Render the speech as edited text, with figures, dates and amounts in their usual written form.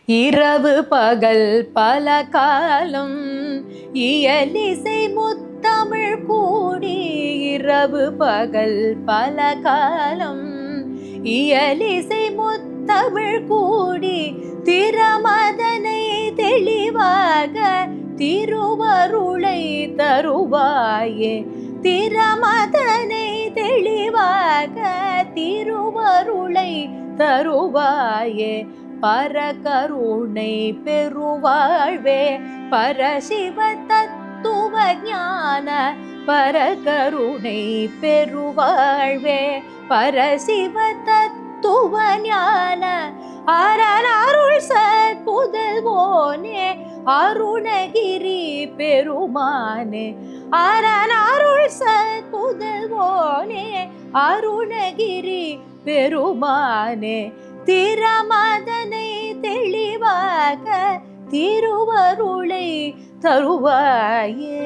இரவு பகல் பல காலம் இயலிசை முத்தமிழ் கூடி. இரவு பகல் பல காலம் இயலிசை முத்தமிழ் கூடி. திறமதனை தெளிவாக திருவருளை தருவாயே. திறமதனை தெளிவாக திருவருளை தருவாயே. பரகருணை பெருவாழ்வே பரசிவ தத்துவ ஞான. பரகருணை பெருவாழ்வே பரசிவ தத்துவ ஞான. அரணருள் சற்புதல்வோனே அருணகிரி பெருமானே. அரணருள் சற்புதல்வோனே அருணகிரி பெருமானே. திறமதனை தெளிவாக திருவருளை தருவாயே.